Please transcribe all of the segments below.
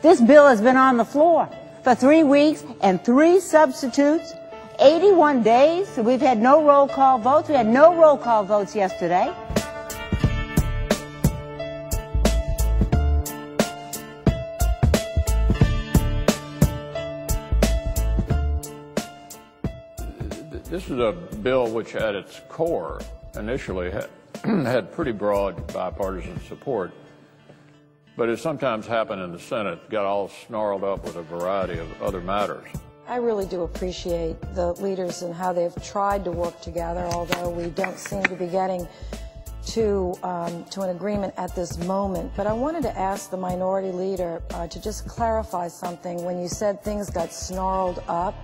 This bill has been on the floor for 3 weeks and 3 substitutes, 81 days. So we've had no roll call votes. We had no roll call votes yesterday. This is a bill which at its core initially had pretty broad bipartisan support, but as sometimes happened in the Senate, got all snarled up with a variety of other matters. I really do appreciate the leaders and how they've tried to work together, although we don't seem to be getting to an agreement at this moment. But I wanted to ask the minority leader to just clarify something. When you said things got snarled up,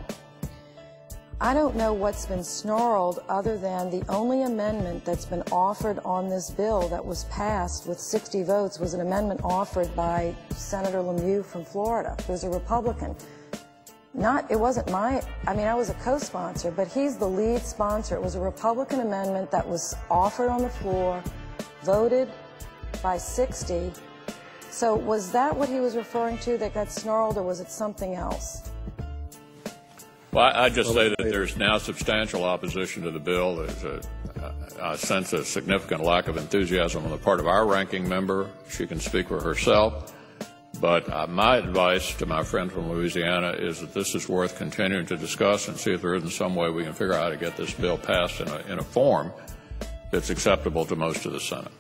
I don't know what's been snarled other than the only amendment that's been offered on this bill that was passed with 60 votes was an amendment offered by Senator Lemieux from Florida, who's a Republican. It wasn't I was a co-sponsor, but he's the lead sponsor. It was a Republican amendment that was offered on the floor, voted by 60. So was that what he was referring to that got snarled, or was it something else? Well, I just say that there's now substantial opposition to the bill. There's I sense a significant lack of enthusiasm on the part of our ranking member. She can speak for herself. But my advice to my friend from Louisiana is that this is worth continuing to discuss and see if there isn't some way we can figure out how to get this bill passed in a form that's acceptable to most of the Senate.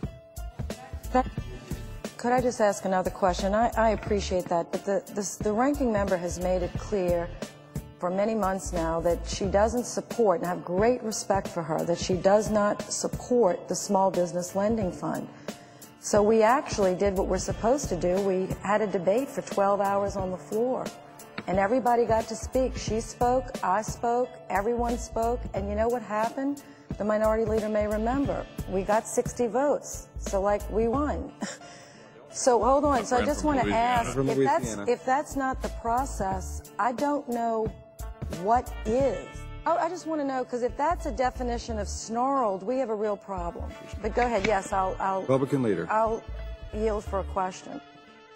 Could I just ask another question? I appreciate that, but the ranking member has made it clear for many months now that she doesn't support, and I have great respect for her, that she does not support the Small Business Lending Fund. So we actually did what we're supposed to do. We had a debate for 12 hours on the floor, and everybody got to speak. She spoke, I spoke, everyone spoke, and you know what happened? The minority leader may remember. We got 60 votes, so we won. So hold on, so I just want to ask, if that's not the process, I don't know what is. I just want to know, because if that's a definition of snarled, we have a real problem. But go ahead, yes, I'll Republican leader. I'll yield for a question.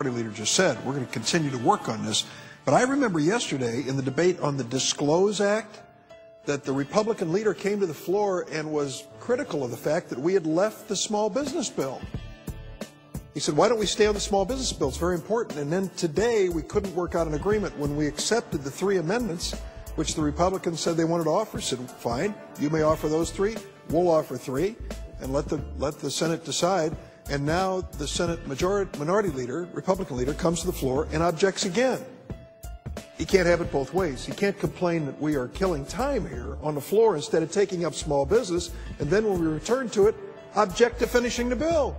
The leader just said, we're going to continue to work on this. But I remember yesterday in the debate on the Disclose Act that the Republican leader came to the floor and was critical of the fact that we had left the small business bill. He said, why don't we stay on the small business bill? It's very important. And then today we couldn't work out an agreement when we accepted the 3 amendments which the Republicans said they wanted to offer. Said, fine, you may offer those 3, we'll offer 3, and let the Senate decide. And now the Senate minority leader, Republican leader, comes to the floor and objects again. He can't have it both ways. He can't complain that we are killing time here on the floor instead of taking up small business, and then when we return to it, object to finishing the bill.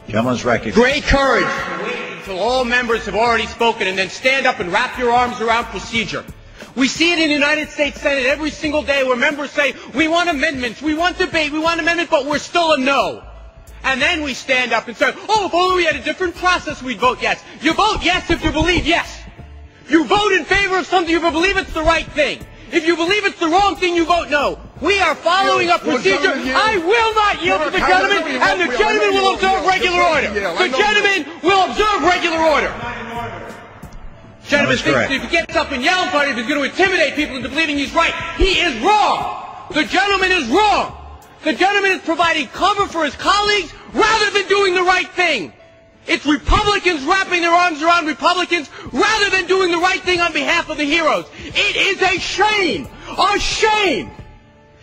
Gentleman's recognized. Great courage to wait until all members have already spoken and then stand up and wrap your arms around procedure. We see it in the United States Senate every single day where members say, we want amendments, we want debate, we want amendments, but we're still a no. And then we stand up and say, oh, if only we had a different process, we'd vote yes. You vote yes if you believe yes. You vote in favor of something if you believe it's the right thing. If you believe it's the wrong thing, you vote no. We are following a procedure. I will not yield to the gentleman, and the gentleman will observe regular order. The gentleman will observe regular order. Gentleman thinks if he gets up and yells about it, he's going to intimidate people into believing he's right. He is wrong. The gentleman is wrong. The gentleman is providing cover for his colleagues rather than doing the right thing. It's Republicans wrapping their arms around Republicans rather than doing the right thing on behalf of the heroes. It is a shame. A shame.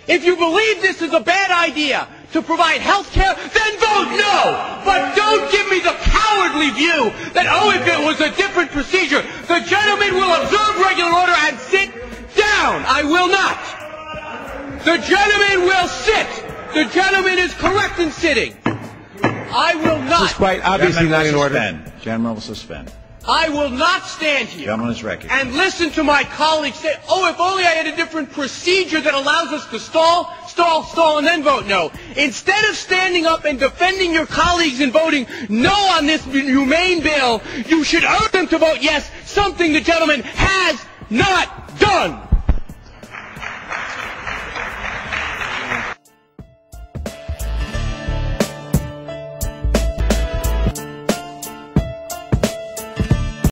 If you believe this is a bad idea to provide health care, then vote no. But don't give me the cowardly view that, oh, if it was a different procedure, the gentleman will observe regular order and sit down. I will not. The gentleman will sit. The gentleman is correct in sitting. I will not. This is quite obviously not in order. Gentleman will suspend. I will not stand here and listen to my colleagues say, oh, if only I had a different procedure that allows us to stall, and then vote no. Instead of standing up and defending your colleagues and voting no on this humane bill, you should urge them to vote yes, something the gentleman has not done.